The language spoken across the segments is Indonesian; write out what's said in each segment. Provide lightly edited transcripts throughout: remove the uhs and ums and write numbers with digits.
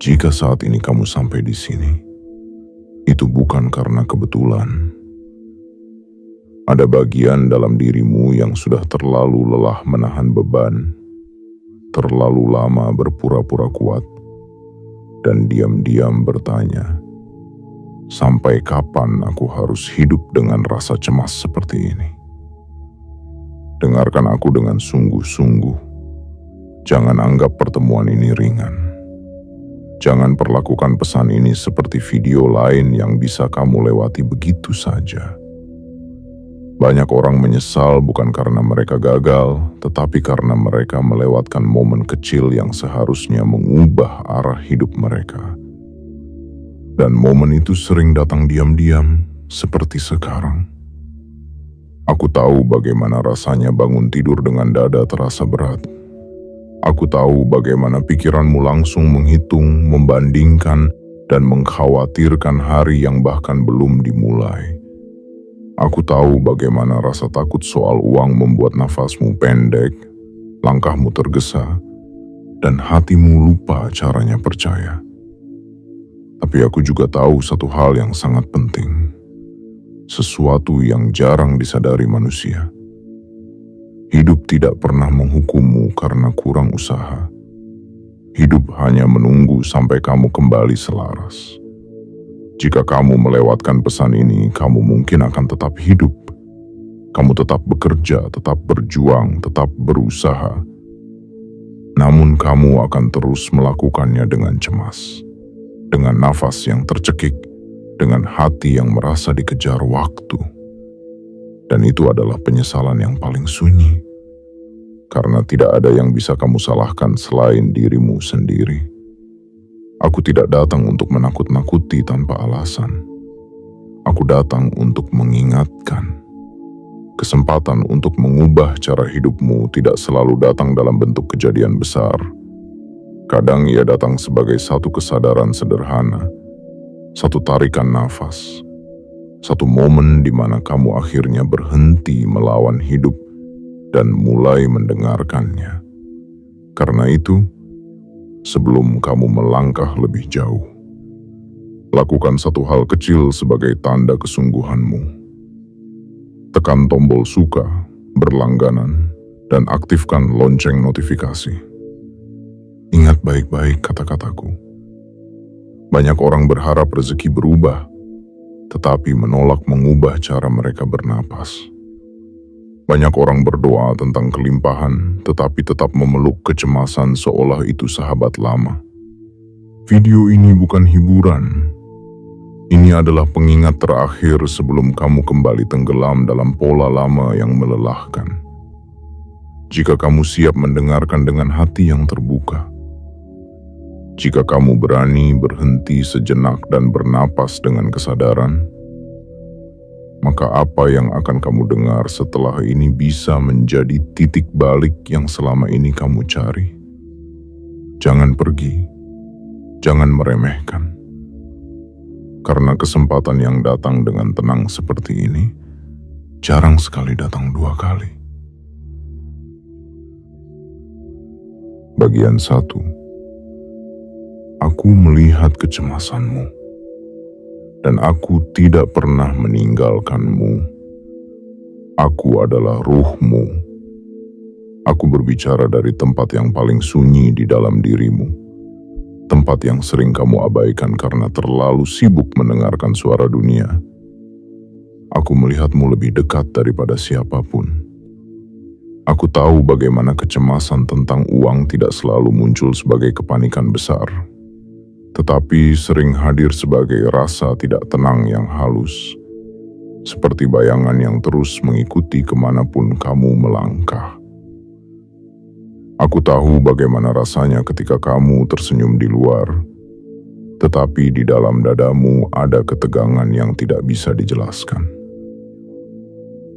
Jika saat ini kamu sampai di sini, itu bukan karena kebetulan. Ada bagian dalam dirimu yang sudah terlalu lelah menahan beban, terlalu lama berpura-pura kuat, dan diam-diam bertanya, sampai kapan aku harus hidup dengan rasa cemas seperti ini? Dengarkan aku dengan sungguh-sungguh. Jangan anggap pertemuan ini ringan. Jangan perlakukan pesan ini seperti video lain yang bisa kamu lewati begitu saja. Banyak orang menyesal bukan karena mereka gagal, tetapi karena mereka melewatkan momen kecil yang seharusnya mengubah arah hidup mereka. Dan momen itu sering datang diam-diam, seperti sekarang. Aku tahu bagaimana rasanya bangun tidur dengan dada terasa berat. Aku tahu bagaimana pikiranmu langsung menghitung, membandingkan, dan mengkhawatirkan hari yang bahkan belum dimulai. Aku tahu bagaimana rasa takut soal uang membuat nafasmu pendek, langkahmu tergesa, dan hatimu lupa caranya percaya. Tapi aku juga tahu satu hal yang sangat penting, sesuatu yang jarang disadari manusia. Hidup tidak pernah menghukummu karena kurang usaha. Hidup hanya menunggu sampai kamu kembali selaras. Jika kamu melewatkan pesan ini, kamu mungkin akan tetap hidup. Kamu tetap bekerja, tetap berjuang, tetap berusaha. Namun kamu akan terus melakukannya dengan cemas, dengan nafas yang tercekik, dengan hati yang merasa dikejar waktu. Dan itu adalah penyesalan yang paling sunyi. Karena tidak ada yang bisa kamu salahkan selain dirimu sendiri. Aku tidak datang untuk menakut-nakuti tanpa alasan. Aku datang untuk mengingatkan. Kesempatan untuk mengubah cara hidupmu tidak selalu datang dalam bentuk kejadian besar. Kadang ia datang sebagai satu kesadaran sederhana, satu tarikan nafas, satu momen di mana kamu akhirnya berhenti melawan hidup dan mulai mendengarkannya. Karena itu, sebelum kamu melangkah lebih jauh, lakukan satu hal kecil sebagai tanda kesungguhanmu. Tekan tombol suka, berlangganan, dan aktifkan lonceng notifikasi. Ingat baik-baik kata-kataku. Banyak orang berharap rezeki berubah, tetapi menolak mengubah cara mereka bernapas. Banyak orang berdoa tentang kelimpahan, tetapi tetap memeluk kecemasan seolah itu sahabat lama. Video ini bukan hiburan. Ini adalah pengingat terakhir sebelum kamu kembali tenggelam dalam pola lama yang melelahkan. Jika kamu siap mendengarkan dengan hati yang terbuka, jika kamu berani berhenti sejenak dan bernapas dengan kesadaran, maka apa yang akan kamu dengar setelah ini bisa menjadi titik balik yang selama ini kamu cari. Jangan pergi, jangan meremehkan. Karena kesempatan yang datang dengan tenang seperti ini, jarang sekali datang 2 kali. Bagian 1. Aku melihat kecemasanmu, dan aku tidak pernah meninggalkanmu. Aku adalah ruhmu. Aku berbicara dari tempat yang paling sunyi di dalam dirimu, tempat yang sering kamu abaikan karena terlalu sibuk mendengarkan suara dunia. Aku melihatmu lebih dekat daripada siapapun. Aku tahu bagaimana kecemasan tentang uang tidak selalu muncul sebagai kepanikan besar, tetapi sering hadir sebagai rasa tidak tenang yang halus, seperti bayangan yang terus mengikuti kemanapun kamu melangkah. Aku tahu bagaimana rasanya ketika kamu tersenyum di luar, tetapi di dalam dadamu ada ketegangan yang tidak bisa dijelaskan.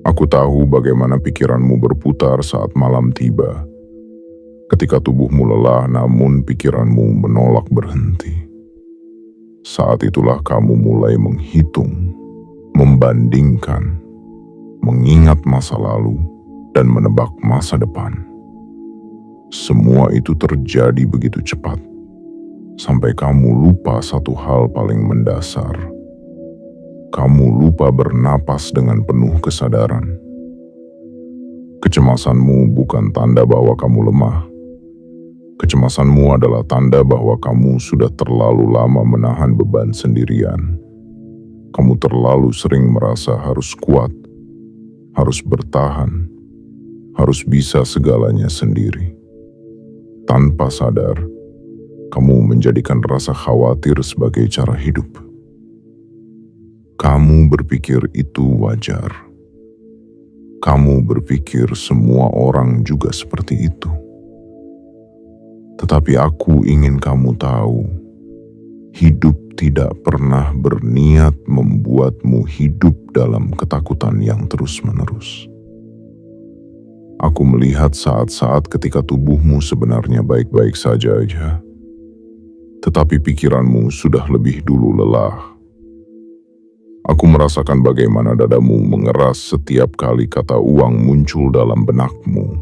Aku tahu bagaimana pikiranmu berputar saat malam tiba, ketika tubuhmu lelah namun pikiranmu menolak berhenti. Saat itulah kamu mulai menghitung, membandingkan, mengingat masa lalu, dan menebak masa depan. Semua itu terjadi begitu cepat. sampai kamu lupa satu hal paling mendasar. Kamu lupa bernapas dengan penuh kesadaran. Kecemasanmu bukan tanda bahwa kamu lemah. Kecemasanmu adalah tanda bahwa kamu sudah terlalu lama menahan beban sendirian. Kamu terlalu sering merasa harus kuat, harus bertahan, harus bisa segalanya sendiri. Tanpa sadar, kamu menjadikan rasa khawatir sebagai cara hidup. Kamu berpikir itu wajar. Kamu berpikir semua orang juga seperti itu. Tetapi aku ingin kamu tahu, hidup tidak pernah berniat membuatmu hidup dalam ketakutan yang terus-menerus. Aku melihat saat-saat ketika tubuhmu sebenarnya baik-baik saja, tetapi pikiranmu sudah lebih dulu lelah. Aku merasakan bagaimana dadamu mengeras setiap kali kata uang muncul dalam benakmu.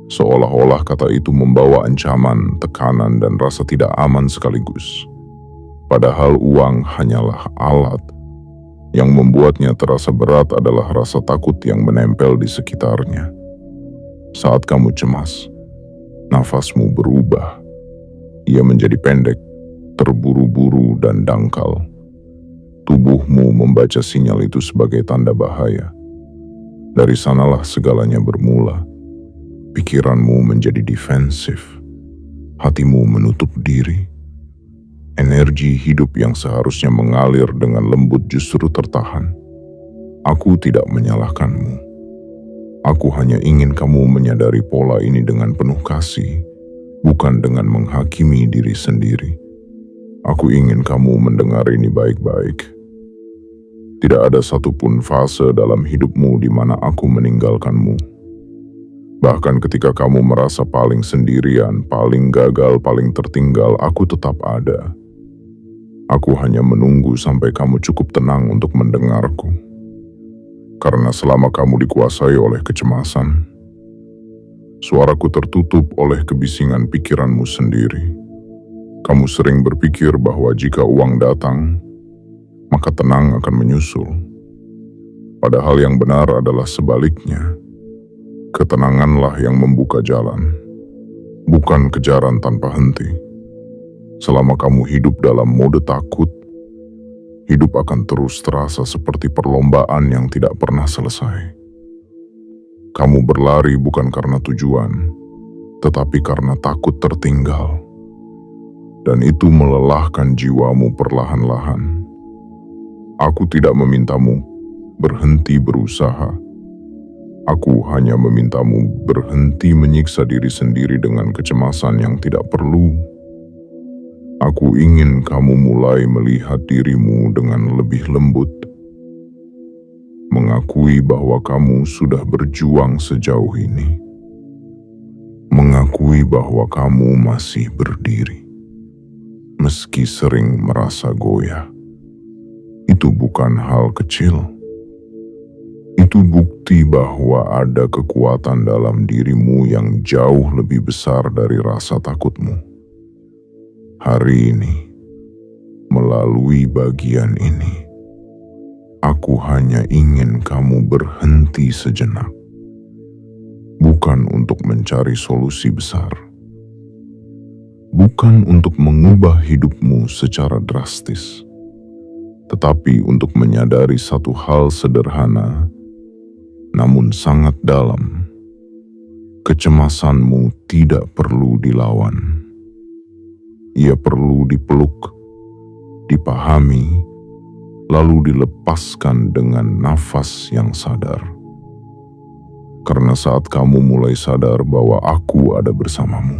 Seolah-olah kata itu membawa ancaman, tekanan, dan rasa tidak aman sekaligus. Padahal uang hanyalah alat. Yang membuatnya terasa berat adalah rasa takut yang menempel di sekitarnya. Saat kamu cemas, nafasmu berubah. Ia menjadi pendek, terburu-buru, dan dangkal. Tubuhmu membaca sinyal itu sebagai tanda bahaya. Dari sanalah segalanya bermula. Pikiranmu menjadi defensif. Hatimu menutup diri. Energi hidup yang seharusnya mengalir dengan lembut justru tertahan. Aku tidak menyalahkanmu. Aku hanya ingin kamu menyadari pola ini dengan penuh kasih, bukan dengan menghakimi diri sendiri. Aku ingin kamu mendengar ini baik-baik. Tidak ada satupun fase dalam hidupmu di mana aku meninggalkanmu. Bahkan ketika kamu merasa paling sendirian, paling gagal, paling tertinggal, aku tetap ada. Aku hanya menunggu sampai kamu cukup tenang untuk mendengarku. Karena selama kamu dikuasai oleh kecemasan, suaraku tertutup oleh kebisingan pikiranmu sendiri. Kamu sering berpikir bahwa jika uang datang, maka tenang akan menyusul. Padahal yang benar adalah sebaliknya. Ketenanganlah yang membuka jalan, bukan kejaran tanpa henti. Selama kamu hidup dalam mode takut, hidup akan terus terasa seperti perlombaan yang tidak pernah selesai. Kamu berlari bukan karena tujuan, tetapi karena takut tertinggal. Dan itu melelahkan jiwamu perlahan-lahan. Aku tidak memintamu berhenti berusaha. Aku hanya memintamu berhenti menyiksa diri sendiri dengan kecemasan yang tidak perlu. Aku ingin kamu mulai melihat dirimu dengan lebih lembut. Mengakui bahwa kamu sudah berjuang sejauh ini. Mengakui bahwa kamu masih berdiri. Meski sering merasa goyah. Itu bukan hal kecil. Itu bukti bahwa ada kekuatan dalam dirimu yang jauh lebih besar dari rasa takutmu. Hari ini, melalui bagian ini, aku hanya ingin kamu berhenti sejenak. Bukan untuk mencari solusi besar. Bukan untuk mengubah hidupmu secara drastis. Tetapi untuk menyadari satu hal sederhana, namun sangat dalam. Kecemasanmu tidak perlu dilawan. Ia perlu dipeluk, dipahami, lalu dilepaskan dengan nafas yang sadar. Karena saat kamu mulai sadar bahwa aku ada bersamamu,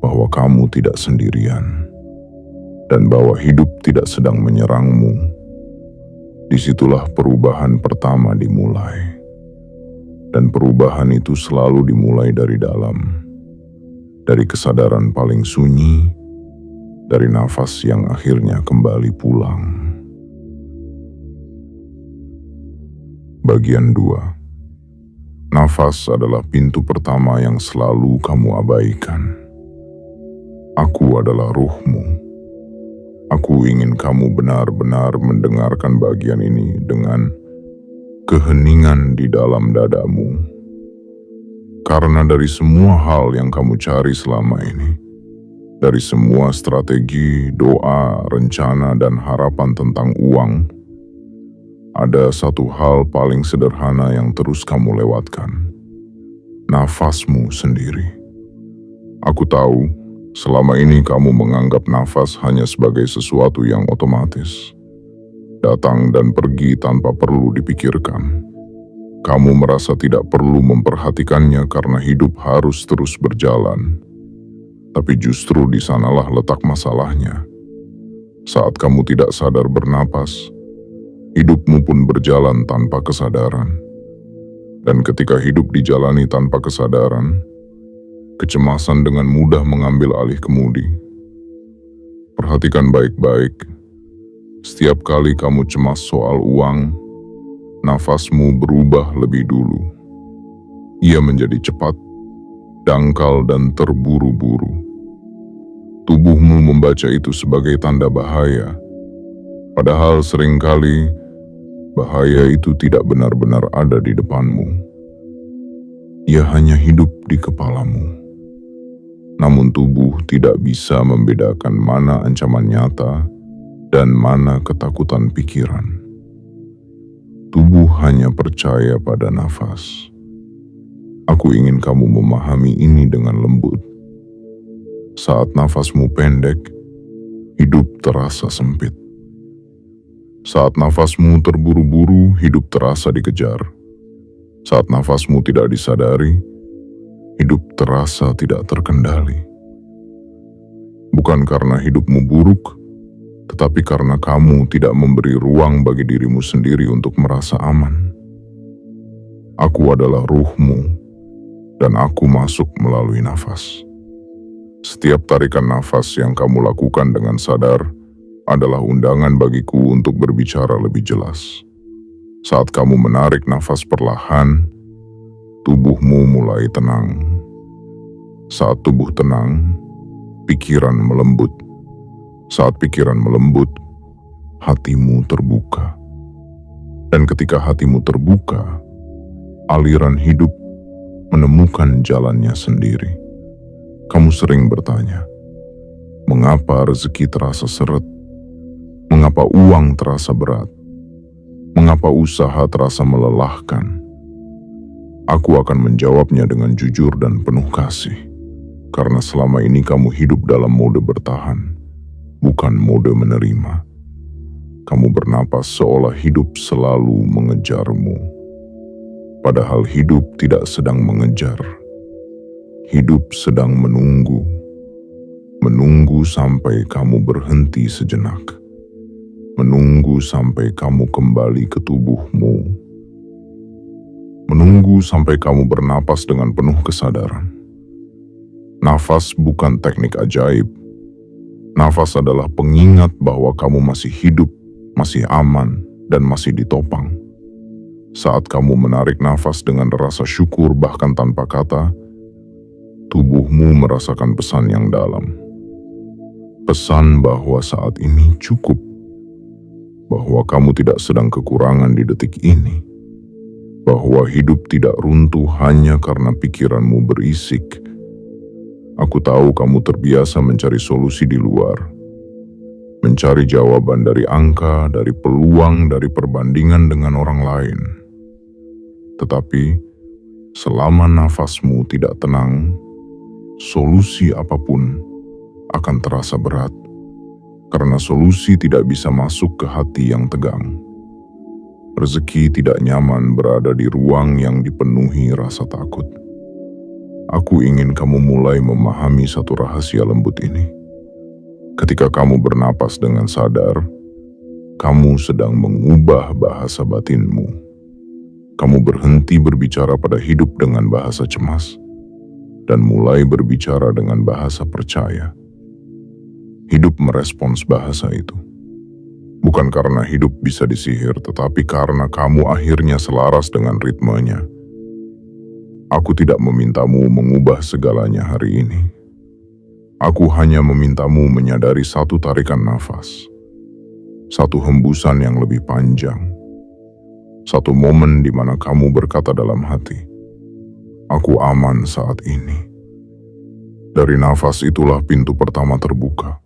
bahwa kamu tidak sendirian, dan bahwa hidup tidak sedang menyerangmu, disitulah perubahan pertama dimulai. Dan perubahan itu selalu dimulai dari dalam, dari kesadaran paling sunyi, dari nafas yang akhirnya kembali pulang. Bagian 2. Nafas adalah pintu pertama yang selalu kamu abaikan. Aku adalah ruhmu. Aku ingin kamu benar-benar mendengarkan bagian ini dengan keheningan di dalam dadamu. Karena dari semua hal yang kamu cari selama ini, dari semua strategi, doa, rencana, dan harapan tentang uang, ada satu hal paling sederhana yang terus kamu lewatkan. Nafasmu sendiri. Aku tahu, selama ini kamu menganggap nafas hanya sebagai sesuatu yang otomatis. Datang dan pergi tanpa perlu dipikirkan. Kamu merasa tidak perlu memperhatikannya karena hidup harus terus berjalan. Tapi justru di sanalah letak masalahnya. Saat kamu tidak sadar bernapas, hidupmu pun berjalan tanpa kesadaran. Dan ketika hidup dijalani tanpa kesadaran, kecemasan dengan mudah mengambil alih kemudi. Perhatikan baik-baik. Setiap kali kamu cemas soal uang, nafasmu berubah lebih dulu. Ia menjadi cepat, dangkal, dan terburu-buru. Tubuhmu membaca itu sebagai tanda bahaya. Padahal seringkali bahaya itu tidak benar-benar ada di depanmu. Ia hanya hidup di kepalamu. Namun tubuh tidak bisa membedakan mana ancaman nyata dan mana ketakutan pikiran. Tubuh hanya percaya pada nafas. Aku ingin kamu memahami ini dengan lembut. Saat nafasmu pendek, hidup terasa sempit. Saat nafasmu terburu-buru, hidup terasa dikejar. Saat nafasmu tidak disadari, hidup terasa tidak terkendali. Bukan karena hidupmu buruk, tetapi karena kamu tidak memberi ruang bagi dirimu sendiri untuk merasa aman. Aku adalah ruhmu, dan aku masuk melalui nafas. Setiap tarikan nafas yang kamu lakukan dengan sadar adalah undangan bagiku untuk berbicara lebih jelas. Saat kamu menarik nafas perlahan, tubuhmu mulai tenang. Saat tubuh tenang, pikiran melembut. Saat pikiran melembut, hatimu terbuka. Dan ketika hatimu terbuka, aliran hidup menemukan jalannya sendiri. Kamu sering bertanya, mengapa rezeki terasa seret? Mengapa uang terasa berat? Mengapa usaha terasa melelahkan? Aku akan menjawabnya dengan jujur dan penuh kasih. Karena selama ini kamu hidup dalam mode bertahan, bukan mode menerima. Kamu bernapas seolah hidup selalu mengejarmu. Padahal hidup tidak sedang mengejar. Hidup sedang menunggu. Menunggu sampai kamu berhenti sejenak. Menunggu sampai kamu kembali ke tubuhmu. Menunggu sampai kamu bernapas dengan penuh kesadaran. Nafas bukan teknik ajaib. Nafas adalah pengingat bahwa kamu masih hidup, masih aman, dan masih ditopang. Saat kamu menarik nafas dengan rasa syukur bahkan tanpa kata, tubuhmu merasakan pesan yang dalam. Pesan bahwa saat ini cukup. Bahwa kamu tidak sedang kekurangan di detik ini. Bahwa hidup tidak runtuh hanya karena pikiranmu berisik. Aku tahu kamu terbiasa mencari solusi di luar. Mencari jawaban dari angka, dari peluang, dari perbandingan dengan orang lain. Tetapi, selama nafasmu tidak tenang, solusi apapun akan terasa berat. Karena solusi tidak bisa masuk ke hati yang tegang. Rezeki tidak nyaman berada di ruang yang dipenuhi rasa takut. Aku ingin kamu mulai memahami satu rahasia lembut ini. Ketika kamu bernapas dengan sadar, kamu sedang mengubah bahasa batinmu. Kamu berhenti berbicara pada hidup dengan bahasa cemas, dan mulai berbicara dengan bahasa percaya. Hidup merespons bahasa itu. Bukan karena hidup bisa disihir, tetapi karena kamu akhirnya selaras dengan ritmenya. Aku tidak memintamu mengubah segalanya hari ini. Aku hanya memintamu menyadari satu tarikan nafas, satu hembusan yang lebih panjang, satu momen di mana kamu berkata dalam hati, "Aku aman saat ini." Dari nafas itulah pintu pertama terbuka.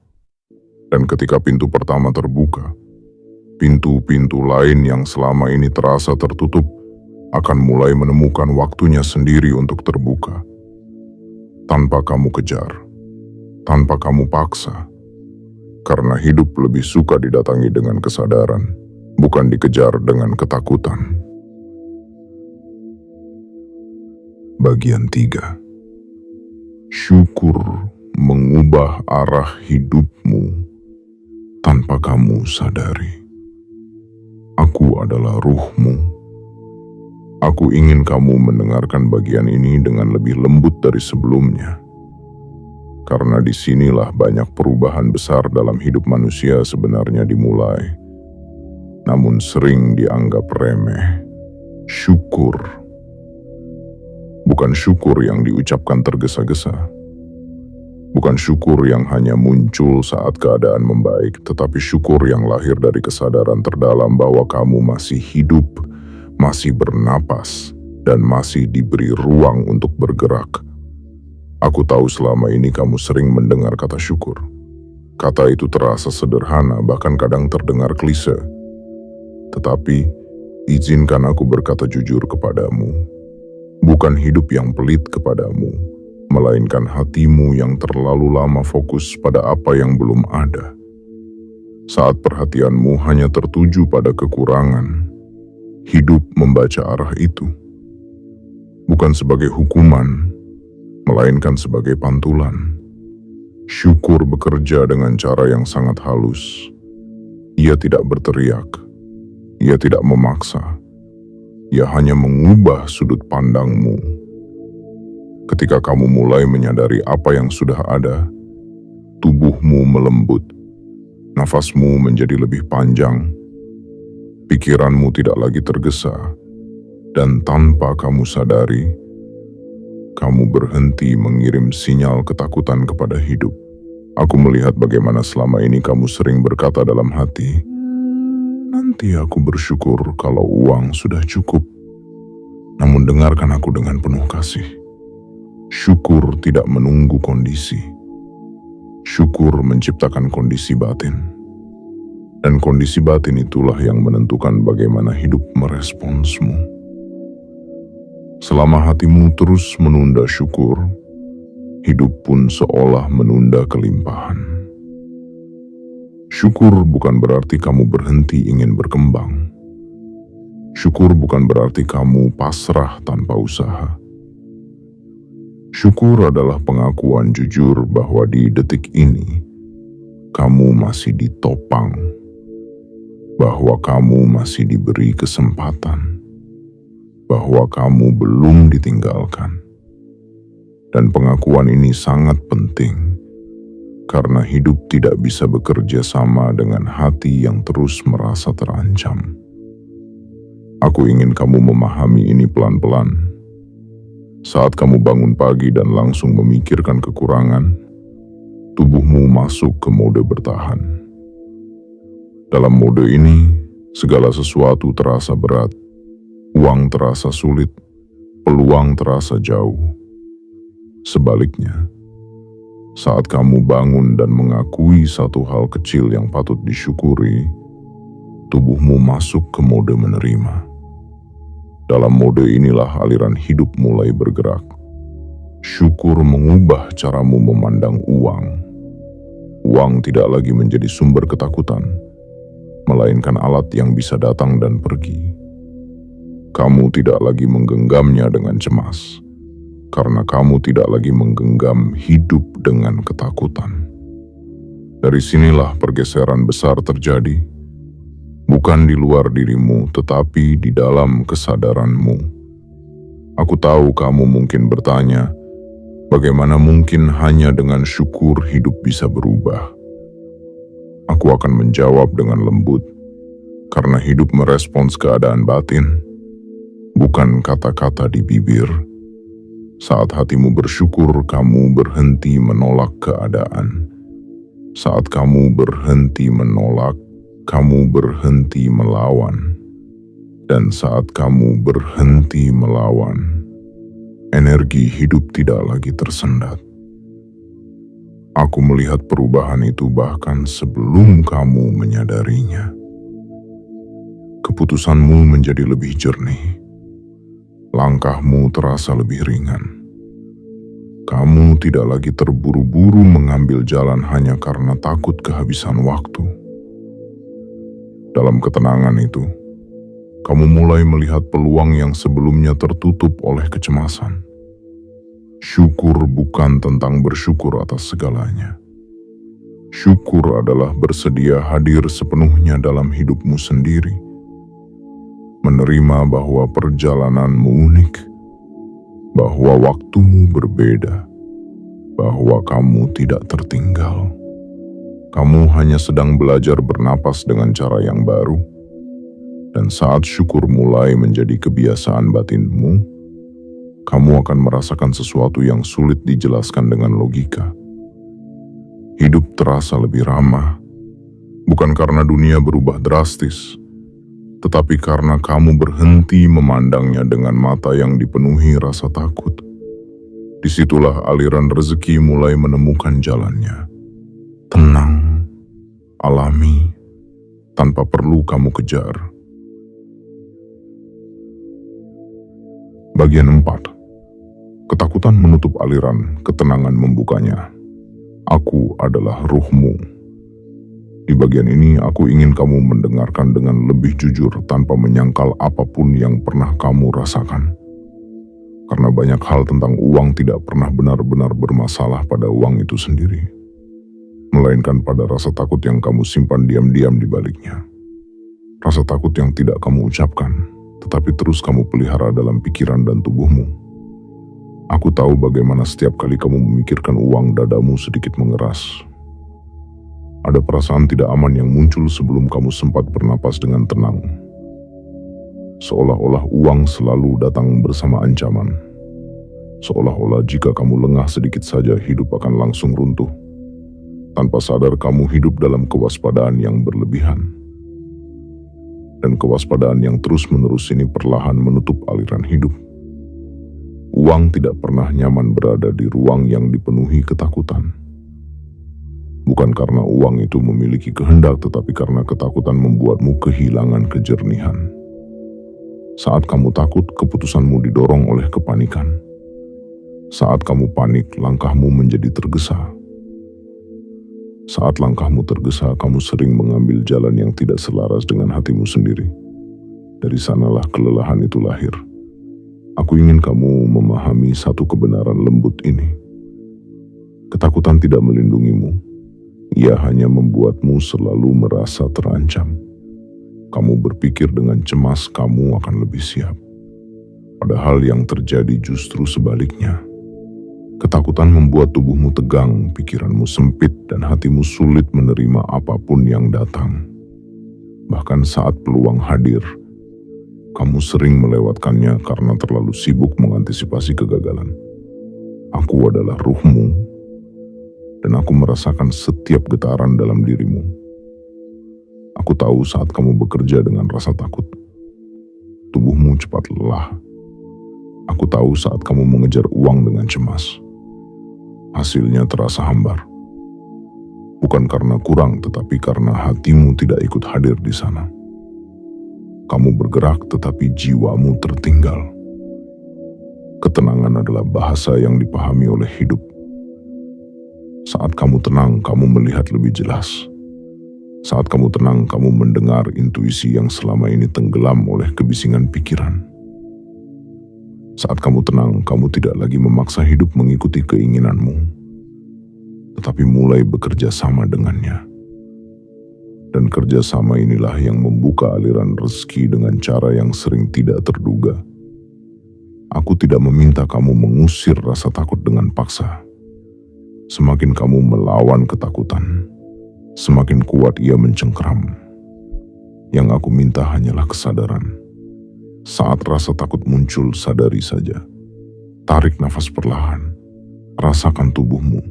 Dan ketika pintu pertama terbuka, pintu-pintu lain yang selama ini terasa tertutup akan mulai menemukan waktunya sendiri untuk terbuka. Tanpa kamu kejar, tanpa kamu paksa. Karena hidup lebih suka didatangi dengan kesadaran, bukan dikejar dengan ketakutan. Bagian 3. Syukur mengubah arah hidupmu tanpa kamu sadari. Aku adalah ruhmu. Aku ingin kamu mendengarkan bagian ini dengan lebih lembut dari sebelumnya. Karena disinilah banyak perubahan besar dalam hidup manusia sebenarnya dimulai. Namun sering dianggap remeh. Syukur. Bukan syukur yang diucapkan tergesa-gesa. Bukan syukur yang hanya muncul saat keadaan membaik, tetapi syukur yang lahir dari kesadaran terdalam bahwa kamu masih hidup, masih bernapas, dan masih diberi ruang untuk bergerak. Aku tahu selama ini kamu sering mendengar kata syukur. Kata itu terasa sederhana, bahkan kadang terdengar klise. Tetapi, izinkan aku berkata jujur kepadamu. Bukan hidup yang pelit kepadamu, melainkan hatimu yang terlalu lama fokus pada apa yang belum ada. Saat perhatianmu hanya tertuju pada kekurangan, hidup membaca arah itu. Bukan sebagai hukuman, melainkan sebagai pantulan. Syukur bekerja dengan cara yang sangat halus. Ia tidak berteriak, ia tidak memaksa, ia hanya mengubah sudut pandangmu. Ketika kamu mulai menyadari apa yang sudah ada, tubuhmu melembut, nafasmu menjadi lebih panjang, pikiranmu tidak lagi tergesa, dan tanpa kamu sadari, kamu berhenti mengirim sinyal ketakutan kepada hidup. Aku melihat bagaimana selama ini kamu sering berkata dalam hati, "Nanti aku bersyukur kalau uang sudah cukup." Namun dengarkan aku dengan penuh kasih. Syukur tidak menunggu kondisi. Syukur menciptakan kondisi batin. Dan kondisi batin itulah yang menentukan bagaimana hidup meresponsmu. Selama hatimu terus menunda syukur, hidup pun seolah menunda kelimpahan. Syukur bukan berarti kamu berhenti ingin berkembang. Syukur bukan berarti kamu pasrah tanpa usaha. Syukur adalah pengakuan jujur bahwa di detik ini, kamu masih ditopang, bahwa kamu masih diberi kesempatan, bahwa kamu belum ditinggalkan. Dan pengakuan ini sangat penting, karena hidup tidak bisa bekerja sama dengan hati yang terus merasa terancam. Aku ingin kamu memahami ini pelan-pelan. Saat kamu bangun pagi dan langsung memikirkan kekurangan, tubuhmu masuk ke mode bertahan. Dalam mode ini, segala sesuatu terasa berat. Uang terasa sulit, peluang terasa jauh. Sebaliknya, saat kamu bangun dan mengakui satu hal kecil yang patut disyukuri, tubuhmu masuk ke mode menerima. Dalam mode inilah aliran hidup mulai bergerak. Syukur mengubah caramu memandang uang. Uang tidak lagi menjadi sumber ketakutan, melainkan alat yang bisa datang dan pergi. Kamu tidak lagi menggenggamnya dengan cemas, karena kamu tidak lagi menggenggam hidup dengan ketakutan. Dari sinilah pergeseran besar terjadi, bukan di luar dirimu, tetapi di dalam kesadaranmu. Aku tahu kamu mungkin bertanya, bagaimana mungkin hanya dengan syukur hidup bisa berubah? Aku akan menjawab dengan lembut, karena hidup merespons keadaan batin, bukan kata-kata di bibir. Saat hatimu bersyukur, kamu berhenti menolak keadaan. Saat kamu berhenti menolak, kamu berhenti melawan. Dan saat kamu berhenti melawan, energi hidup tidak lagi tersendat. Aku melihat perubahan itu bahkan sebelum kamu menyadarinya. Keputusanmu menjadi lebih jernih. Langkahmu terasa lebih ringan. Kamu tidak lagi terburu-buru mengambil jalan hanya karena takut kehabisan waktu. Dalam ketenangan itu, kamu mulai melihat peluang yang sebelumnya tertutup oleh kecemasan. Syukur bukan tentang bersyukur atas segalanya. Syukur adalah bersedia hadir sepenuhnya dalam hidupmu sendiri. Menerima bahwa perjalananmu unik, bahwa waktumu berbeda, bahwa kamu tidak tertinggal. Kamu hanya sedang belajar bernapas dengan cara yang baru, dan saat syukur mulai menjadi kebiasaan batinmu, kamu akan merasakan sesuatu yang sulit dijelaskan dengan logika. Hidup terasa lebih ramah, bukan karena dunia berubah drastis, tetapi karena kamu berhenti memandangnya dengan mata yang dipenuhi rasa takut. Disitulah aliran rezeki mulai menemukan jalannya. Tenang, alami, tanpa perlu kamu kejar. Bagian 4. Ketakutan menutup aliran, ketenangan membukanya. Aku adalah ruhmu. Di bagian ini aku ingin kamu mendengarkan dengan lebih jujur tanpa menyangkal apapun yang pernah kamu rasakan. Karena banyak hal tentang uang tidak pernah benar-benar bermasalah pada uang itu sendiri, melainkan pada rasa takut yang kamu simpan diam-diam di baliknya. Rasa takut yang tidak kamu ucapkan, tetapi terus kamu pelihara dalam pikiran dan tubuhmu. Aku tahu bagaimana setiap kali kamu memikirkan uang, dadamu sedikit mengeras. Ada perasaan tidak aman yang muncul sebelum kamu sempat bernapas dengan tenang. Seolah-olah uang selalu datang bersama ancaman. Seolah-olah jika kamu lengah sedikit saja, hidup akan langsung runtuh. Tanpa sadar kamu hidup dalam kewaspadaan yang berlebihan. Dan kewaspadaan yang terus-menerus ini perlahan menutup aliran hidup. Uang tidak pernah nyaman berada di ruang yang dipenuhi ketakutan. Bukan karena uang itu memiliki kehendak, tetapi karena ketakutan membuatmu kehilangan kejernihan. Saat kamu takut, keputusanmu didorong oleh kepanikan. Saat kamu panik, langkahmu menjadi tergesa. Saat langkahmu tergesa, kamu sering mengambil jalan yang tidak selaras dengan hatimu sendiri. Dari sanalah kelelahan itu lahir. Aku ingin kamu memahami satu kebenaran lembut ini. Ketakutan tidak melindungimu. Ia hanya membuatmu selalu merasa terancam. Kamu berpikir dengan cemas kamu akan lebih siap. Padahal yang terjadi justru sebaliknya. Ketakutan membuat tubuhmu tegang, pikiranmu sempit, dan hatimu sulit menerima apapun yang datang. Bahkan saat peluang hadir, kamu sering melewatkannya karena terlalu sibuk mengantisipasi kegagalan. Aku adalah ruhmu, dan aku merasakan setiap getaran dalam dirimu. Aku tahu saat kamu bekerja dengan rasa takut, tubuhmu cepat lelah. Aku tahu saat kamu mengejar uang dengan cemas, hasilnya terasa hambar. Bukan karena kurang, tetapi karena hatimu tidak ikut hadir di sana. Kamu bergerak tetapi jiwamu tertinggal. Ketenangan adalah bahasa yang dipahami oleh hidup. Saat kamu tenang, kamu melihat lebih jelas. Saat kamu tenang, kamu mendengar intuisi yang selama ini tenggelam oleh kebisingan pikiran. Saat kamu tenang, kamu tidak lagi memaksa hidup mengikuti keinginanmu, tetapi mulai bekerja sama dengannya. Dan kerjasama inilah yang membuka aliran rezeki dengan cara yang sering tidak terduga. Aku tidak meminta kamu mengusir rasa takut dengan paksa. Semakin kamu melawan ketakutan, semakin kuat ia mencengkeram. Yang aku minta hanyalah kesadaran. Saat rasa takut muncul, sadari saja. Tarik nafas perlahan. Rasakan tubuhmu.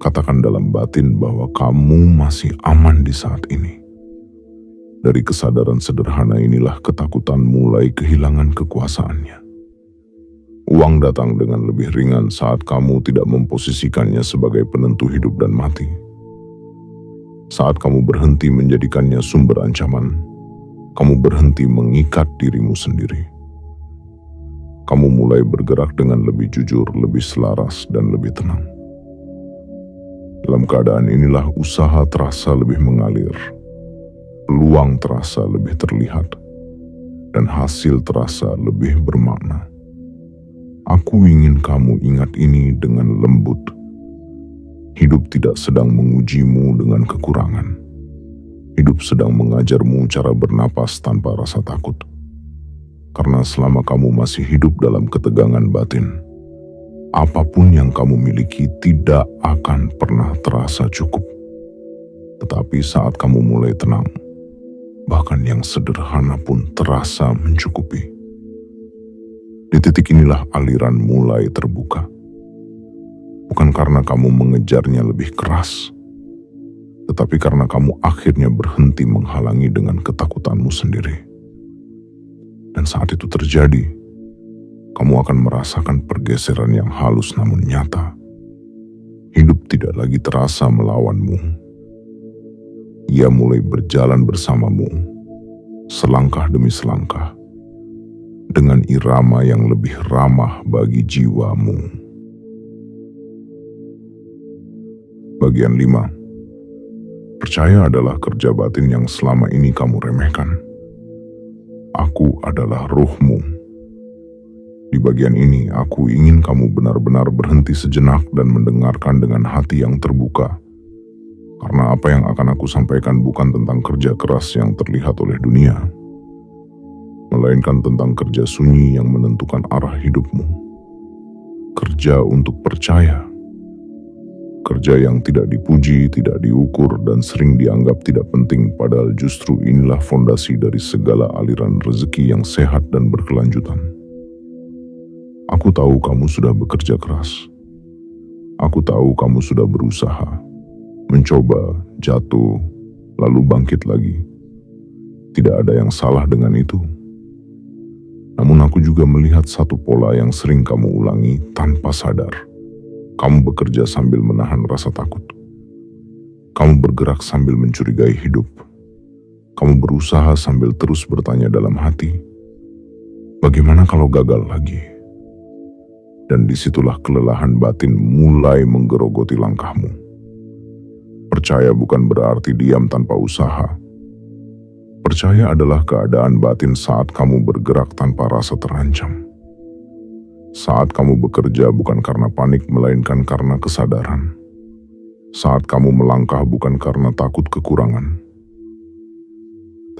Katakan dalam batin bahwa kamu masih aman di saat ini. Dari kesadaran sederhana inilah ketakutan mulai kehilangan kekuasaannya. Uang datang dengan lebih ringan saat kamu tidak memposisikannya sebagai penentu hidup dan mati. Saat kamu berhenti menjadikannya sumber ancaman, kamu berhenti mengikat dirimu sendiri. Kamu mulai bergerak dengan lebih jujur, lebih selaras, dan lebih tenang. Dalam keadaan inilah usaha terasa lebih mengalir, peluang terasa lebih terlihat, dan hasil terasa lebih bermakna. Aku ingin kamu ingat ini dengan lembut. Hidup tidak sedang mengujimu dengan kekurangan. Hidup sedang mengajarmu cara bernapas tanpa rasa takut. Karena selama kamu masih hidup dalam ketegangan batin, apapun yang kamu miliki tidak akan pernah terasa cukup. Tetapi saat kamu mulai tenang, bahkan yang sederhana pun terasa mencukupi. Di titik inilah aliran mulai terbuka. Bukan karena kamu mengejarnya lebih keras, tetapi karena kamu akhirnya berhenti menghalangi dengan ketakutanmu sendiri. Dan saat itu terjadi, kamu akan merasakan pergeseran yang halus namun nyata. Hidup tidak lagi terasa melawanmu. Ia mulai berjalan bersamamu, selangkah demi selangkah, dengan irama yang lebih ramah bagi jiwamu. Bagian 5. Percaya adalah kerja batin yang selama ini kamu remehkan. Aku adalah ruhmu. Di bagian ini, aku ingin kamu benar-benar berhenti sejenak dan mendengarkan dengan hati yang terbuka. Karena apa yang akan aku sampaikan bukan tentang kerja keras yang terlihat oleh dunia, melainkan tentang kerja sunyi yang menentukan arah hidupmu. Kerja untuk percaya. Kerja yang tidak dipuji, tidak diukur, dan sering dianggap tidak penting, padahal justru inilah fondasi dari segala aliran rezeki yang sehat dan berkelanjutan. Aku tahu kamu sudah bekerja keras. Aku tahu kamu sudah berusaha, mencoba, jatuh, lalu bangkit lagi. Tidak ada yang salah dengan itu. Namun aku juga melihat satu pola yang sering kamu ulangi tanpa sadar. Kamu bekerja sambil menahan rasa takut. Kamu bergerak sambil mencurigai hidup. Kamu berusaha sambil terus bertanya dalam hati, bagaimana kalau gagal lagi? Dan disitulah kelelahan batin mulai menggerogoti langkahmu. Percaya bukan berarti diam tanpa usaha. Percaya adalah keadaan batin saat kamu bergerak tanpa rasa terancam. Saat kamu bekerja bukan karena panik, melainkan karena kesadaran. Saat kamu melangkah bukan karena takut kekurangan,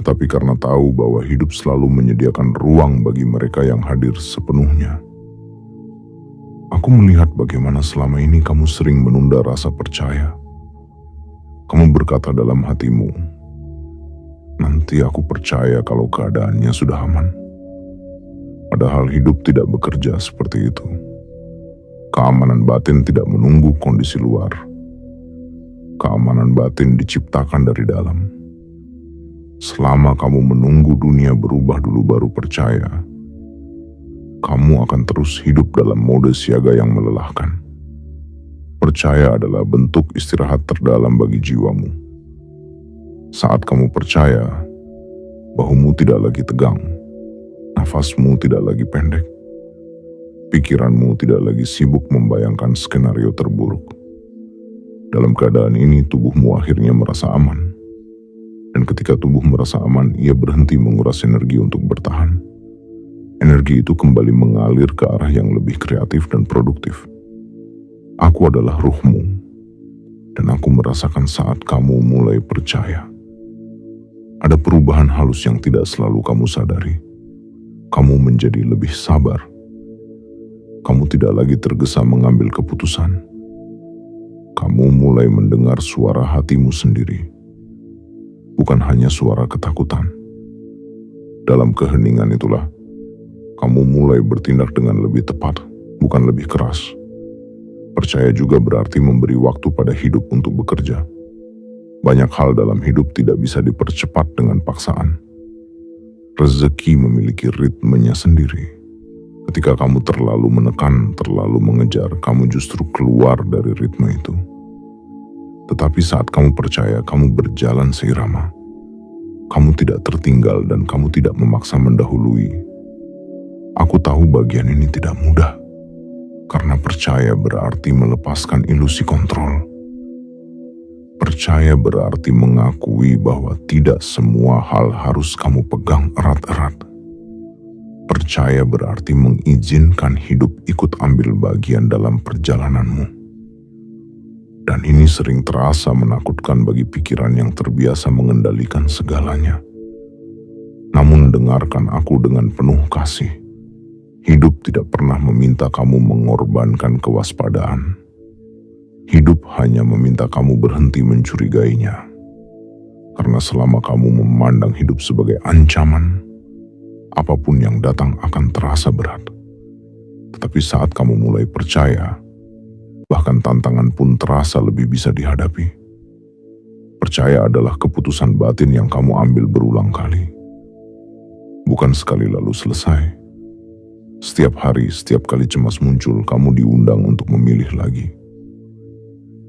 tetapi karena tahu bahwa hidup selalu menyediakan ruang bagi mereka yang hadir sepenuhnya. Aku melihat bagaimana selama ini kamu sering menunda rasa percaya. Kamu berkata dalam hatimu, nanti aku percaya kalau keadaannya sudah aman. Padahal hidup tidak bekerja seperti itu. Keamanan batin tidak menunggu kondisi luar. Keamanan batin diciptakan dari dalam. Selama kamu menunggu dunia berubah dulu baru percaya, kamu akan terus hidup dalam mode siaga yang melelahkan. Percaya adalah bentuk istirahat terdalam bagi jiwamu. Saat kamu percaya, bahumu tidak lagi tegang, nafasmu tidak lagi pendek, pikiranmu tidak lagi sibuk membayangkan skenario terburuk. Dalam keadaan ini, tubuhmu akhirnya merasa aman. Dan ketika tubuh merasa aman, ia berhenti menguras energi untuk bertahan. Energi itu kembali mengalir ke arah yang lebih kreatif dan produktif. Aku adalah ruhmu, dan aku merasakan saat kamu mulai percaya. Ada perubahan halus yang tidak selalu kamu sadari. Kamu menjadi lebih sabar. Kamu tidak lagi tergesa mengambil keputusan. Kamu mulai mendengar suara hatimu sendiri, bukan hanya suara ketakutan. Dalam keheningan itulah Kamu mulai bertindak dengan lebih tepat, bukan lebih keras. Percaya juga berarti memberi waktu pada hidup untuk bekerja. Banyak hal dalam hidup tidak bisa dipercepat dengan paksaan. Rezeki memiliki ritmenya sendiri. Ketika kamu terlalu menekan, terlalu mengejar, kamu justru keluar dari ritme itu. Tetapi saat kamu percaya kamu berjalan seirama, kamu tidak tertinggal dan kamu tidak memaksa mendahului. Aku tahu bagian ini tidak mudah, karena percaya berarti melepaskan ilusi kontrol. Percaya berarti mengakui bahwa tidak semua hal harus kamu pegang erat-erat. Percaya berarti mengizinkan hidup ikut ambil bagian dalam perjalananmu. Dan ini sering terasa menakutkan bagi pikiran yang terbiasa mengendalikan segalanya. Namun dengarkan aku dengan penuh kasih. Hidup tidak pernah meminta kamu mengorbankan kewaspadaan. Hidup hanya meminta kamu berhenti mencurigainya. Karena selama kamu memandang hidup sebagai ancaman, apapun yang datang akan terasa berat. Tetapi saat kamu mulai percaya, bahkan tantangan pun terasa lebih bisa dihadapi. Percaya adalah keputusan batin yang kamu ambil berulang kali. Bukan sekali lalu selesai. Setiap hari, setiap kali cemas muncul, kamu diundang untuk memilih lagi.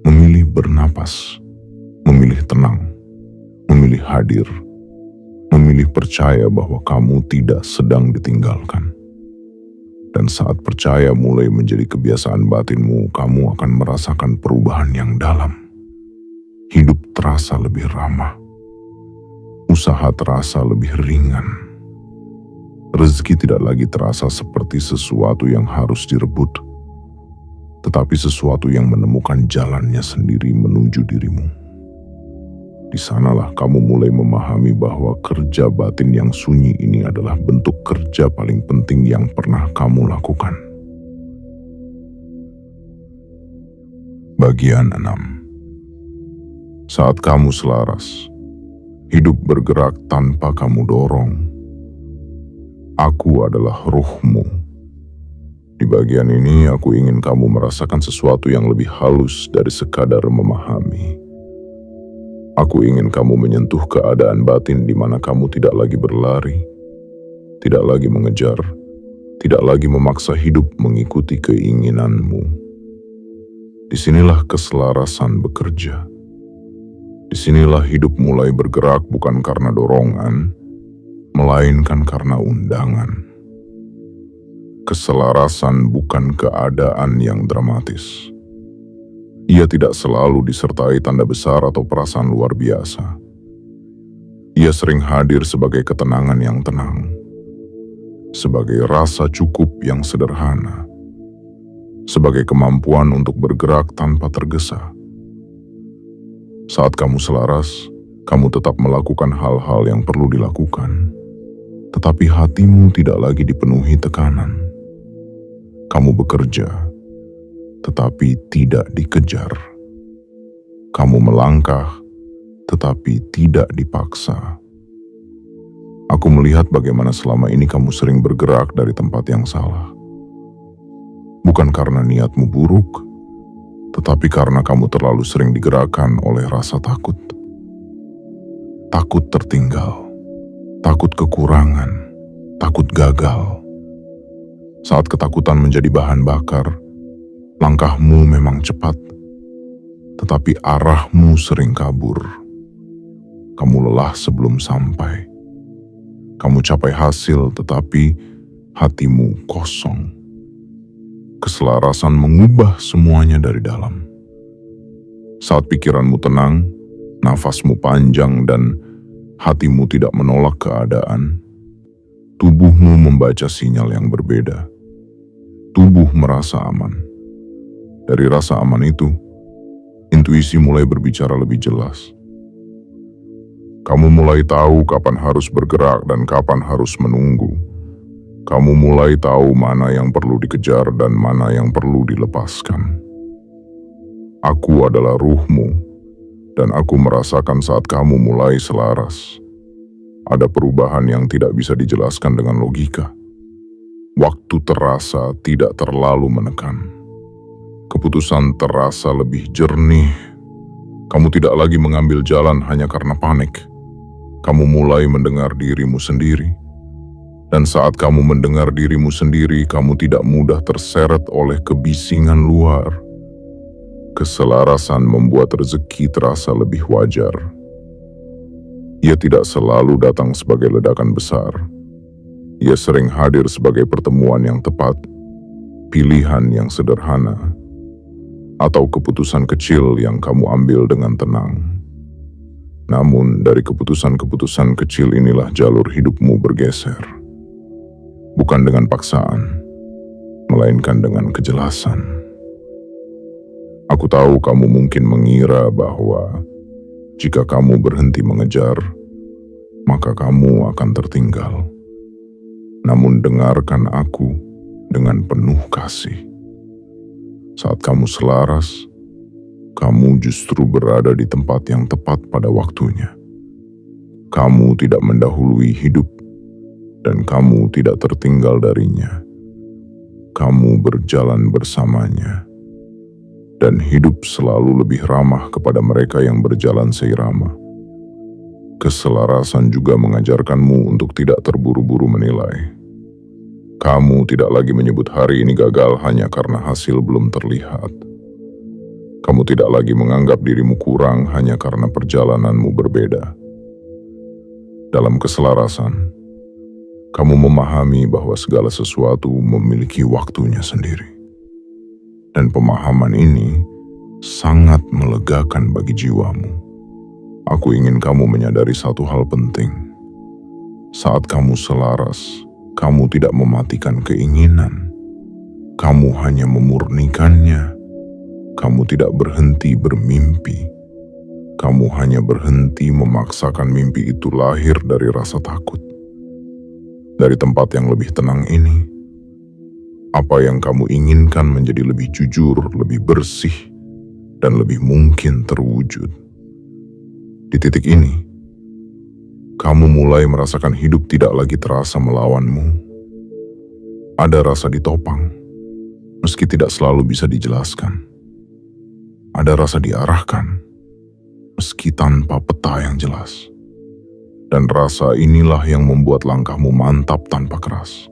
Memilih bernapas, memilih tenang, memilih hadir, memilih percaya bahwa kamu tidak sedang ditinggalkan. Dan saat percaya mulai menjadi kebiasaan batinmu, kamu akan merasakan perubahan yang dalam. Hidup terasa lebih ramah. Usaha terasa lebih ringan. Rezeki tidak lagi terasa seperti sesuatu yang harus direbut, tetapi sesuatu yang menemukan jalannya sendiri menuju dirimu. Di sanalah kamu mulai memahami bahwa kerja batin yang sunyi ini adalah bentuk kerja paling penting yang pernah kamu lakukan. Bagian 6. Saat kamu selaras, hidup bergerak tanpa kamu dorong. Aku adalah ruhmu. Di bagian ini aku ingin kamu merasakan sesuatu yang lebih halus dari sekadar memahami. Aku ingin kamu menyentuh keadaan batin di mana kamu tidak lagi berlari, tidak lagi mengejar, tidak lagi memaksa hidup mengikuti keinginanmu. Disinilah keselarasan bekerja. Disinilah hidup mulai bergerak bukan karena dorongan, melainkan karena undangan. Keselarasan bukan keadaan yang dramatis. Ia tidak selalu disertai tanda besar atau perasaan luar biasa. Ia sering hadir sebagai ketenangan yang tenang, sebagai rasa cukup yang sederhana, sebagai kemampuan untuk bergerak tanpa tergesa. Saat kamu selaras, kamu tetap melakukan hal-hal yang perlu dilakukan, tetapi hatimu tidak lagi dipenuhi tekanan. Kamu bekerja, tetapi tidak dikejar. Kamu melangkah, tetapi tidak dipaksa. Aku melihat bagaimana selama ini kamu sering bergerak dari tempat yang salah. Bukan karena niatmu buruk, tetapi karena kamu terlalu sering digerakkan oleh rasa takut. Takut tertinggal, takut kekurangan, takut gagal. Saat ketakutan menjadi bahan bakar, langkahmu memang cepat, tetapi arahmu sering kabur. Kamu lelah sebelum sampai. Kamu capai hasil, tetapi hatimu kosong. Keselarasan mengubah semuanya dari dalam. Saat pikiranmu tenang, nafasmu panjang, dan hatimu tidak menolak keadaan, tubuhmu membaca sinyal yang berbeda. Tubuh merasa aman. Dari rasa aman itu, intuisi mulai berbicara lebih jelas. Kamu mulai tahu kapan harus bergerak dan kapan harus menunggu. Kamu mulai tahu mana yang perlu dikejar dan mana yang perlu dilepaskan. Aku adalah ruhmu, dan aku merasakan saat kamu mulai selaras. Ada perubahan yang tidak bisa dijelaskan dengan logika. Waktu terasa tidak terlalu menekan. Keputusan terasa lebih jernih. Kamu tidak lagi mengambil jalan hanya karena panik. Kamu mulai mendengar dirimu sendiri. Dan saat kamu mendengar dirimu sendiri, kamu tidak mudah terseret oleh kebisingan luar. Keselarasan membuat rezeki terasa lebih wajar. Ia tidak selalu datang sebagai ledakan besar. Ia sering hadir sebagai pertemuan yang tepat, pilihan yang sederhana, atau keputusan kecil yang kamu ambil dengan tenang. Namun, dari keputusan-keputusan kecil inilah jalur hidupmu bergeser. Bukan dengan paksaan, melainkan dengan kejelasan. Aku tahu kamu mungkin mengira bahwa jika kamu berhenti mengejar, maka kamu akan tertinggal. Namun dengarkan aku dengan penuh kasih. Saat kamu selaras, kamu justru berada di tempat yang tepat pada waktunya. Kamu tidak mendahului hidup, dan kamu tidak tertinggal darinya. Kamu berjalan bersamanya, dan hidup selalu lebih ramah kepada mereka yang berjalan seirama. Keselarasan juga mengajarkanmu untuk tidak terburu-buru menilai. Kamu tidak lagi menyebut hari ini gagal hanya karena hasil belum terlihat. Kamu tidak lagi menganggap dirimu kurang hanya karena perjalananmu berbeda. Dalam keselarasan, kamu memahami bahwa segala sesuatu memiliki waktunya sendiri. Dan pemahaman ini sangat melegakan bagi jiwamu. Aku ingin kamu menyadari satu hal penting. Saat kamu selaras, kamu tidak mematikan keinginan. Kamu hanya memurnikannya. Kamu tidak berhenti bermimpi. Kamu hanya berhenti memaksakan mimpi itu lahir dari rasa takut. Dari tempat yang lebih tenang ini, apa yang kamu inginkan menjadi lebih jujur, lebih bersih, dan lebih mungkin terwujud. Di titik ini, kamu mulai merasakan hidup tidak lagi terasa melawanmu. Ada rasa ditopang, meski tidak selalu bisa dijelaskan. Ada rasa diarahkan, meski tanpa peta yang jelas. Dan rasa inilah yang membuat langkahmu mantap tanpa keras.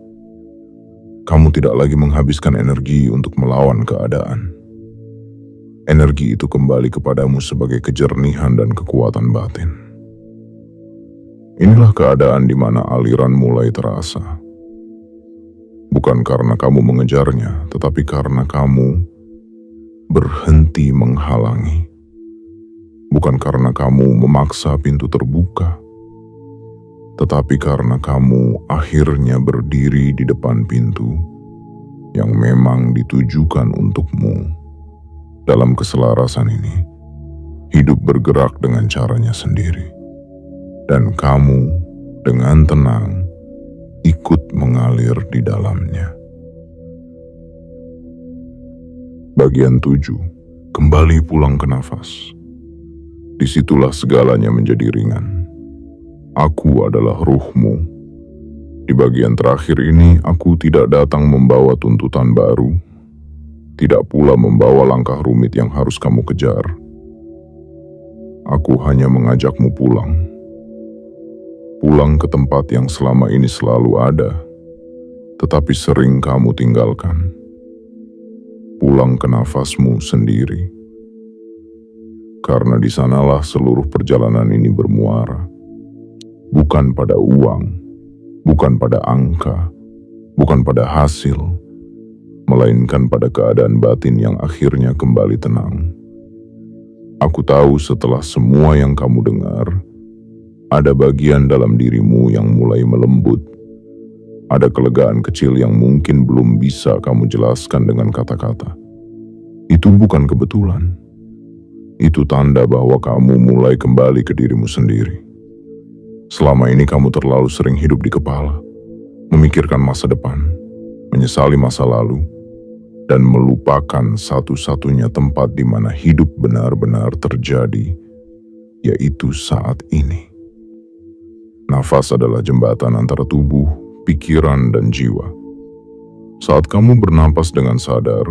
Kamu tidak lagi menghabiskan energi untuk melawan keadaan. Energi itu kembali kepadamu sebagai kejernihan dan kekuatan batin. Inilah keadaan di mana aliran mulai terasa. Bukan karena kamu mengejarnya, tetapi karena kamu berhenti menghalangi. Bukan karena kamu memaksa pintu terbuka, tetapi karena kamu akhirnya berdiri di depan pintu yang memang ditujukan untukmu. Dalam keselarasan ini, hidup bergerak dengan caranya sendiri. Dan kamu dengan tenang ikut mengalir di dalamnya. Bagian 7. Kembali pulang ke nafas. Disitulah segalanya menjadi ringan. Aku adalah ruhmu. Di bagian terakhir ini, aku tidak datang membawa tuntutan baru, tidak pula membawa langkah rumit yang harus kamu kejar. Aku hanya mengajakmu pulang. Pulang ke tempat yang selama ini selalu ada, tetapi sering kamu tinggalkan. Pulang ke nafasmu sendiri. Karena di sanalah seluruh perjalanan ini bermuara. Bukan pada uang, bukan pada angka, bukan pada hasil, melainkan pada keadaan batin yang akhirnya kembali tenang. Aku tahu setelah semua yang kamu dengar, ada bagian dalam dirimu yang mulai melembut. Ada kelegaan kecil yang mungkin belum bisa kamu jelaskan dengan kata-kata. Itu bukan kebetulan. Itu tanda bahwa kamu mulai kembali ke dirimu sendiri. Selama ini kamu terlalu sering hidup di kepala, memikirkan masa depan, menyesali masa lalu, dan melupakan satu-satunya tempat di mana hidup benar-benar terjadi, yaitu saat ini. Nafas adalah jembatan antara tubuh, pikiran, dan jiwa. Saat kamu bernapas dengan sadar,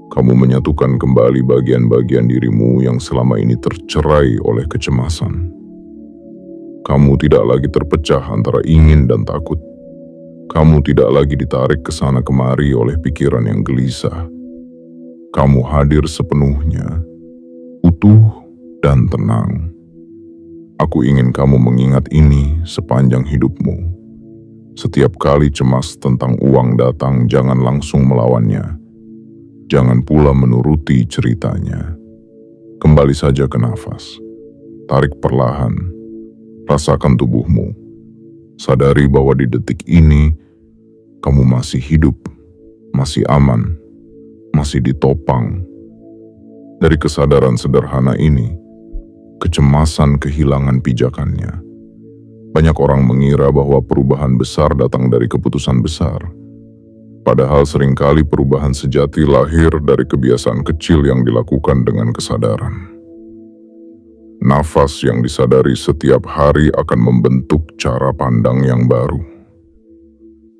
kamu menyatukan kembali bagian-bagian dirimu yang selama ini tercerai oleh kecemasan. Kamu tidak lagi terpecah antara ingin dan takut. Kamu tidak lagi ditarik ke sana kemari oleh pikiran yang gelisah. Kamu hadir sepenuhnya, utuh dan tenang. Aku ingin kamu mengingat ini sepanjang hidupmu. Setiap kali cemas tentang uang datang, jangan langsung melawannya. Jangan pula menuruti ceritanya. Kembali saja ke nafas. Tarik perlahan. Rasakan tubuhmu. Sadari bahwa di detik ini, kamu masih hidup, masih aman, masih ditopang. Dari kesadaran sederhana ini, kecemasan kehilangan pijakannya. Banyak orang mengira bahwa perubahan besar datang dari keputusan besar. Padahal seringkali perubahan sejati lahir dari kebiasaan kecil yang dilakukan dengan kesadaran. Nafas yang disadari setiap hari akan membentuk cara pandang yang baru.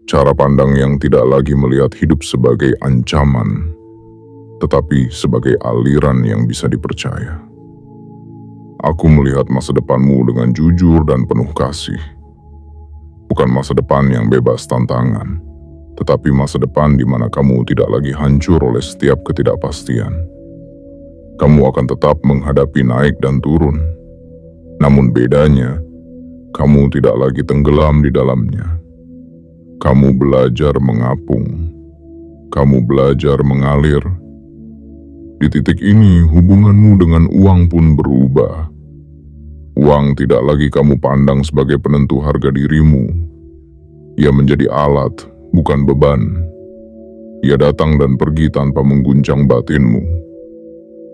Cara pandang yang tidak lagi melihat hidup sebagai ancaman, tetapi sebagai aliran yang bisa dipercaya. Aku melihat masa depanmu dengan jujur dan penuh kasih. Bukan masa depan yang bebas tantangan, tetapi masa depan di mana kamu tidak lagi hancur oleh setiap ketidakpastian. Kamu akan tetap menghadapi naik dan turun. Namun bedanya, kamu tidak lagi tenggelam di dalamnya. Kamu belajar mengapung. Kamu belajar mengalir. Di titik ini, hubunganmu dengan uang pun berubah. Uang tidak lagi kamu pandang sebagai penentu harga dirimu. Ia menjadi alat, bukan beban. Ia datang dan pergi tanpa mengguncang batinmu.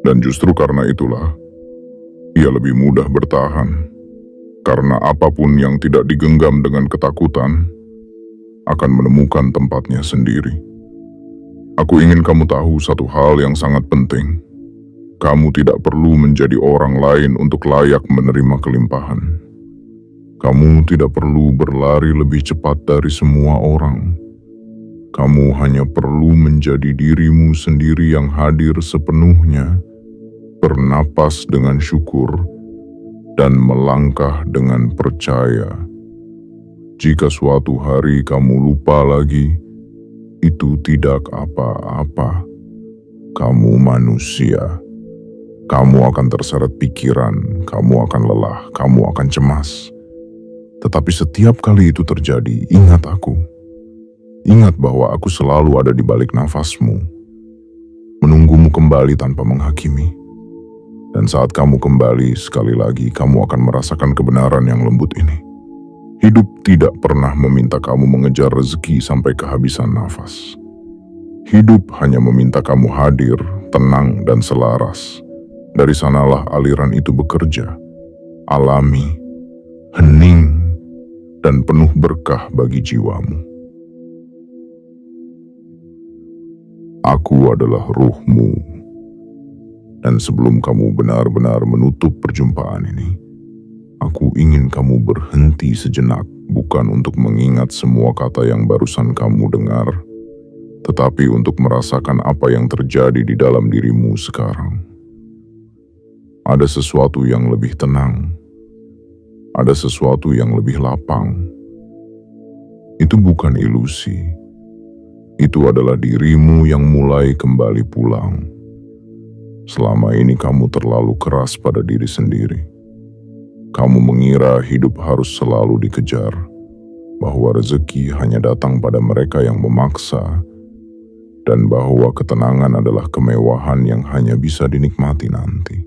Dan justru karena itulah, ia lebih mudah bertahan. Karena apapun yang tidak digenggam dengan ketakutan, akan menemukan tempatnya sendiri. Aku ingin kamu tahu satu hal yang sangat penting. Kamu tidak perlu menjadi orang lain untuk layak menerima kelimpahan. Kamu tidak perlu berlari lebih cepat dari semua orang. Kamu hanya perlu menjadi dirimu sendiri yang hadir sepenuhnya, bernapas dengan syukur, dan melangkah dengan percaya. Jika suatu hari kamu lupa lagi, itu tidak apa-apa. Kamu manusia. Kamu akan terseret pikiran, kamu akan lelah, kamu akan cemas. Tetapi setiap kali itu terjadi, ingat aku. Ingat bahwa aku selalu ada di balik nafasmu, menunggumu kembali tanpa menghakimi. Dan saat kamu kembali, sekali lagi kamu akan merasakan kebenaran yang lembut ini. Hidup tidak pernah meminta kamu mengejar rezeki sampai kehabisan nafas. Hidup hanya meminta kamu hadir, tenang, dan selaras. Dari sanalah aliran itu bekerja, alami, hening, dan penuh berkah bagi jiwamu. Aku adalah ruhmu. Dan sebelum kamu benar-benar menutup perjumpaan ini, aku ingin kamu berhenti sejenak, bukan untuk mengingat semua kata yang barusan kamu dengar, tetapi untuk merasakan apa yang terjadi di dalam dirimu sekarang. Ada sesuatu yang lebih tenang, ada sesuatu yang lebih lapang. Itu bukan ilusi, itu adalah dirimu yang mulai kembali pulang. Selama ini kamu terlalu keras pada diri sendiri. Kamu mengira hidup harus selalu dikejar, bahwa rezeki hanya datang pada mereka yang memaksa, dan bahwa ketenangan adalah kemewahan yang hanya bisa dinikmati nanti.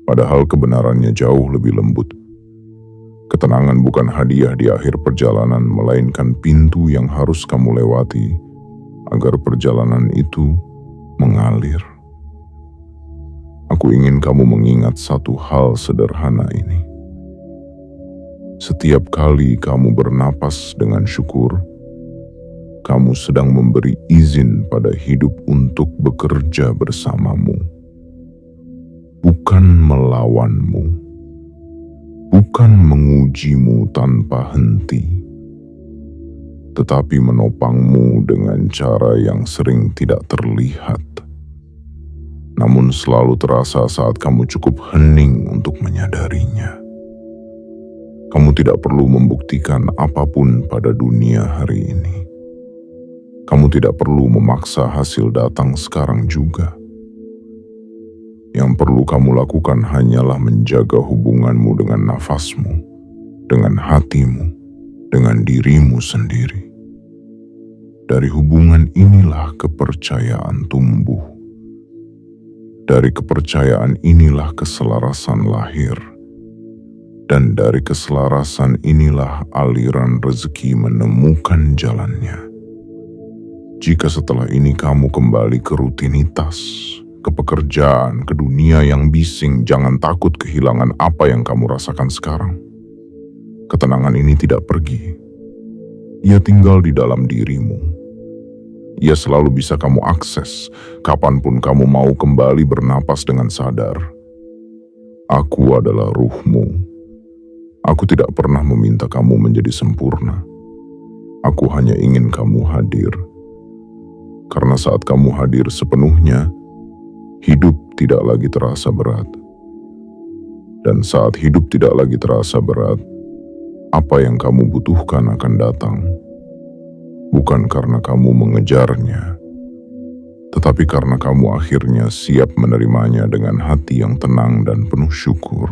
Padahal kebenarannya jauh lebih lembut. Ketenangan bukan hadiah di akhir perjalanan, melainkan pintu yang harus kamu lewati agar perjalanan itu mengalir. Aku ingin kamu mengingat satu hal sederhana ini. Setiap kali kamu bernapas dengan syukur, kamu sedang memberi izin pada hidup untuk bekerja bersamamu. Bukan melawanmu, bukan mengujimu tanpa henti, tetapi menopangmu dengan cara yang sering tidak terlihat, namun selalu terasa saat kamu cukup hening untuk menyadarinya. Kamu tidak perlu membuktikan apapun pada dunia hari ini. Kamu tidak perlu memaksa hasil datang sekarang juga. Yang perlu kamu lakukan hanyalah menjaga hubunganmu dengan nafasmu, dengan hatimu, dengan dirimu sendiri. Dari hubungan inilah kepercayaan tumbuh. Dari kepercayaan inilah keselarasan lahir. Dan dari keselarasan inilah aliran rezeki menemukan jalannya. Jika setelah ini kamu kembali ke rutinitas, ke pekerjaan, ke dunia yang bising, jangan takut kehilangan apa yang kamu rasakan sekarang. Ketenangan ini tidak pergi. Ia tinggal di dalam dirimu. Ia selalu bisa kamu akses, kapanpun kamu mau kembali bernapas dengan sadar. Aku adalah ruhmu. Aku tidak pernah meminta kamu menjadi sempurna. Aku hanya ingin kamu hadir. Karena saat kamu hadir sepenuhnya, hidup tidak lagi terasa berat. Dan saat hidup tidak lagi terasa berat, apa yang kamu butuhkan akan datang. Bukan karena kamu mengejarnya, tetapi karena kamu akhirnya siap menerimanya dengan hati yang tenang dan penuh syukur.